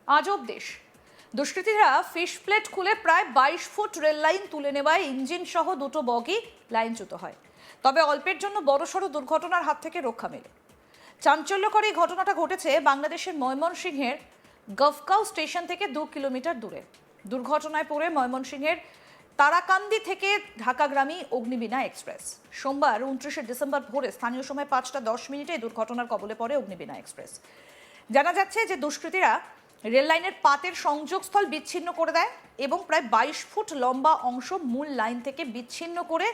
আজব দেশ। দুষ্কৃতীরা ফিশ প্লেট খুলে প্রায় 22 ফুট রেল লাইন তুলে নেওয়ায় ইঞ্জিন সহ দুটো বগি লাইনচ্যুত হয়। তবে অল্পের জন্য বড়সড় দুর্ঘটনার হাত থেকে রক্ষা মেলে। চাঞ্চল্যকর এই ঘটনাটা ঘটেছে বাংলাদেশের ময়মনসিংহের গফগাঁও স্টেশন থেকে 2 কিলোমিটার দূরে। দুর্ঘটনায় পড়ে ময়মনসিংহের তারাকান্দি থেকে ঢাকাগামী অগ্নিবীণা এক্সপ্রেস। সোমবার 29 ডিসেম্বর ভোরে স্থানীয় সময় 5টা 10 মিনিটে দুর্ঘটনার কবলে পড়ে অগ্নিবীণা এক্সপ্রেস। জানা যাচ্ছে যে দুষ্কৃতীরা রেল লাইনের পাতের সংযোগস্থল বিচ্ছিন্ন করে দেয় এবং প্রায় 22 ফুট লম্বা অংশ মূল লাইন থেকে বিচ্ছিন্ন করে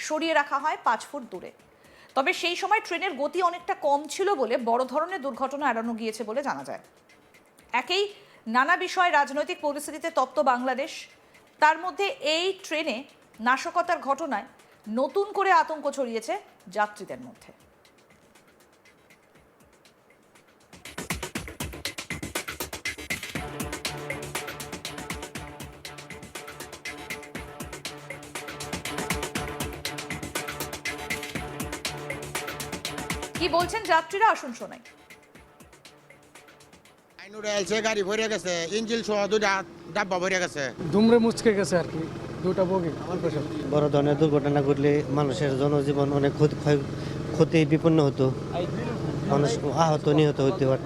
সরিয়ে রাখা হয় 5 ফুট দূরে। তবে সেই সময় ট্রেনের গতি অনেকটা কম ছিল বলে বড় ধরনের দুর্ঘটনা এড়ানো গিয়েছে বলে জানা যায়। একেই নানা বিষয় রাজনৈতিক পরিস্থিতিতে তপ্ত বাংলাদেশ, তার মধ্যে এই ট্রেনে নাশকতার ঘটনায় নতুন করে আতঙ্ক ছড়িয়েছে যাত্রীদের মধ্যে। কি বলছেন যাত্রীরা, আসুন শোনাই। গাড়ি ভরে গেছে, ইঞ্জিন সহ দুটা ডাব্বা ভরে গেছে, দুমড়ে মুচকে গেছে আর কি, দুটা বগি। বড় ধরনের দুর্ঘটনা ঘটলে মানুষের জনজীবন অনেক ক্ষতি বিপন্ন হতো, মানুষ আহত নিহত হতে পারত।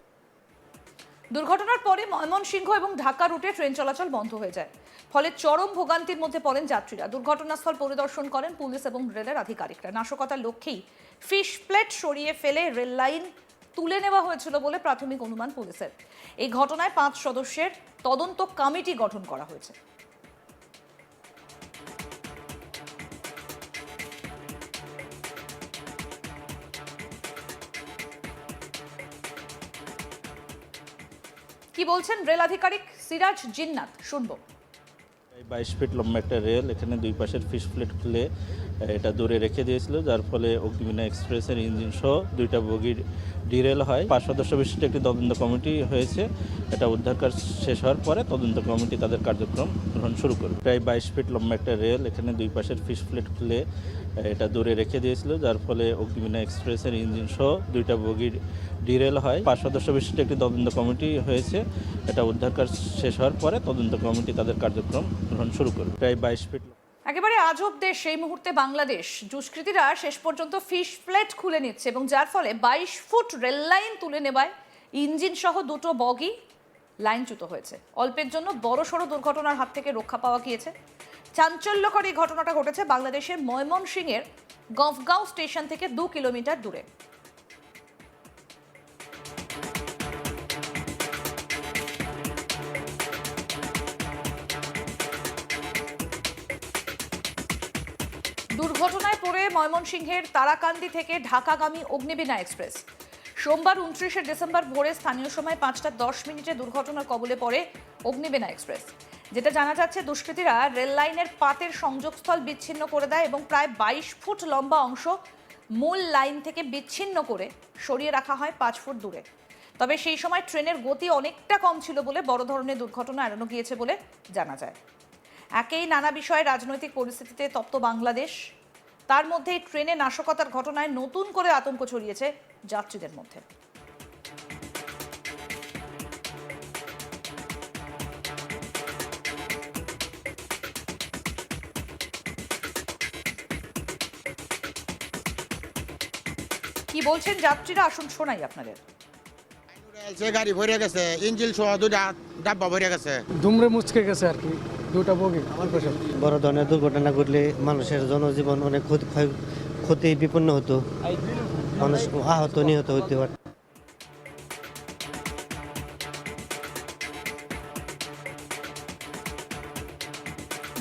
দুর্ঘটনার পরে ময়মনসিংহ এবং ঢাকা রুটে ট্রেন চলাচল বন্ধ হয়ে যায়, ফলে চরম ভোগান্তির মধ্যে পড়েন যাত্রীরা। দুর্ঘটনাস্থল পরিদর্শন করেন পুলিশ এবং রেলের আধিকারিকরা। নাশকতার লক্ষ্যেই ফিশ প্লেট সরিয়ে ফেলে রেল লাইন তুলে নেওয়া হয়েছিল বলে প্রাথমিক অনুমান পুলিশের। এই ঘটনায় 5 সদস্যের তদন্ত কমিটি গঠন করা হয়েছে। কি বলছেন রেল আধিকারিক সিরাজ জিন্নাত, শুনবো। 22 ফিট লম্বা একটা রেল, এখানে দুই পাশের ফিশ প্লেট খুলে এটা দূরে রেখে দিয়েছিল, যার ফলে অগ্নিবীণা এক্সপ্রেসের ইঞ্জিন সহ দুইটা বগির ডিরেল হয়। 5 সদস্য বিশিষ্ট একটি তদন্ত কমিটি হয়েছে। এটা উদ্ধার কাজ শেষ হওয়ার পরে তদন্ত কমিটি তাদের কার্যক্রম গ্রহণ শুরু করবে। প্রায় 22 ফিট লম্বা একটা রেল, এখানে দুই পাশের ফিশ প্লেট খুলে এটা দূরে রেখে দিয়েছিল, যার ফলে অগ্নিবীণা এক্সপ্রেসের ইঞ্জিন সহ দুইটা বগির ডিরেল হয়। 5 সদস্য বিশিষ্ট একটি তদন্ত কমিটি হয়েছে। এটা উদ্ধার কাজ শেষ হওয়ার পরে তদন্ত কমিটি তাদের কার্যক্রম গ্রহণ শুরু করবে। প্রায় 22 ফিট। একেবারে আজব দেশ এই মুহূর্তে বাংলাদেশ। দুষ্কৃতীরা শেষ পর্যন্ত ফিশ প্লেট খুলে নিচ্ছে এবং যার ফলে 22 ফুট রেল লাইন তুলে নেওয়ায় ইঞ্জিন সহ দুটো বগি লাইনচ্যুত হয়েছে। অল্পের জন্য বড়সড় দুর্ঘটনার হাত থেকে রক্ষা পাওয়া গিয়েছে। চাঞ্চল্যকর এই ঘটনাটা ঘটেছে বাংলাদেশের ময়মনসিংহের গফগাঁও স্টেশন থেকে 2 কিলোমিটার দূরে। দুর্ঘটনায় পড়ে ময়মনসিংহের তারাকান্দি থেকে ঢাকাগামী অগ্নিবীণা এক্সপ্রেস। সোমবার 29 ডিসেম্বর ভোরে স্থানীয় সময় 5টা 10 মিনিটে দুর্ঘটনার কবলে পড়ে অগ্নিবীণা এক্সপ্রেস। যেটা জানা যাচ্ছে, দুষ্কৃতীরা রেল লাইনের পাতের সংযোগস্থল বিচ্ছিন্ন করে দেয় এবং প্রায় 22 ফুট লম্বা অংশ মূল লাইন থেকে বিচ্ছিন্ন করে সরিয়ে রাখা হয় 5 ফুট দূরে। তবে সেই সময় ট্রেনের গতি অনেকটা কম ছিল বলে বড় ধরনের দুর্ঘটনা এড়ানো গিয়েছে বলে জানা যায়। একেই নানা বিষয় রাজনৈতিক পরিস্থিতিতে তপ্ত বাংলাদেশ, তার মধ্যে ট্রেনে নাশকতার ঘটনায় নতুন করে আতঙ্ক ছড়িয়েছে যাত্রীদের মধ্যে। কি বলছেন যাত্রীরা, আসুন শোনাই আপনাদের। গাড়ি ভরে গেছে, ইঞ্জিন সহ দুটা ডাব্বা ভরে গেছে, দুমড়ে মুচকে গেছে আর কি, দুটা বগি। বড় ধরনের দুর্ঘটনা ঘটলে মানুষের জনজীবন অনেক ক্ষতি বিপন্ন হতো, মানুষ আহত নিহত হতে পারত।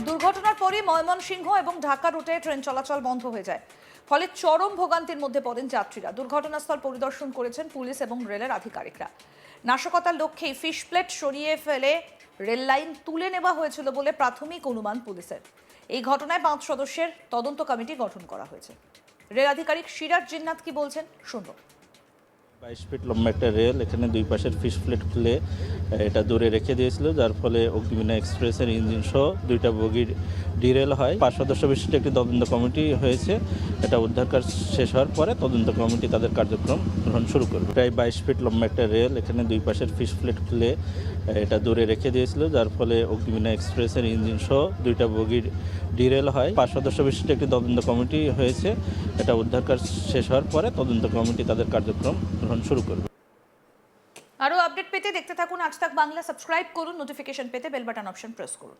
দুর্ঘটনার পরে ময়মনসিংহ এবং ঢাকা রুটে ট্রেন চলাচল বন্ধ হয়ে যায়, ফলে চরম ভোগান্তির মধ্যে পড়েন যাত্রীরা। দুর্ঘটনাস্থল পরিদর্শন করেছেন পুলিশ এবং রেলের আধিকারিকরা। নাশকতার লক্ষ্যেই ফিশ প্লেট সরিয়ে ফেলে রেল লাইন তুলে নেওয়া হয়েছিল বলে প্রাথমিক অনুমান পুলিশের। এই ঘটনায় 5 সদস্যের তদন্ত কমিটি গঠন করা হয়েছে। রেল আধিকারিক সিরাজ জিন্নাত কি বলছেন, শুনবো। 22 ফিট লম্বা একটা রেল, এখানে দুই পাশের ফিশ প্লেট খুলে এটা দূরে রেখে দিয়েছিল, যার ফলে অগ্নিবীণা এক্সপ্রেসের ইঞ্জিন সহ দুইটা বগির ডিরেল হয়। 5 সদস্য বিশিষ্ট একটি তদন্ত কমিটি হয়েছে। এটা উদ্ধার কাজ শেষ হওয়ার পরে তদন্ত কমিটি তাদের কার্যক্রম গ্রহণ শুরু করবে। প্রায় 22 ফিট লম্বা একটা রেল, এখানে দুই পাশের ফিশ প্লেট খুলে এটা দূরে রেখে দিয়েছিল, যার ফলে অগ্নিবীণা এক্সপ্রেসের ইঞ্জিন সহ দুইটা বগির ডিরেল হয়। 5 সদস্য বিশিষ্ট একটি তদন্ত কমিটি হয়েছে। এটা উদ্ধার কাজ শেষ হওয়ার পরে তদন্ত কমিটি তাদের কার্যক্রম গ্রহণ শুরু করবে। আরও আপডেট পেতে দেখতে থাকুন আজ তাক বাংলা, সাবস্ক্রাইব করুন, নোটিফিকেশন পেতে বেল বাটন অপশন প্রেস করুন।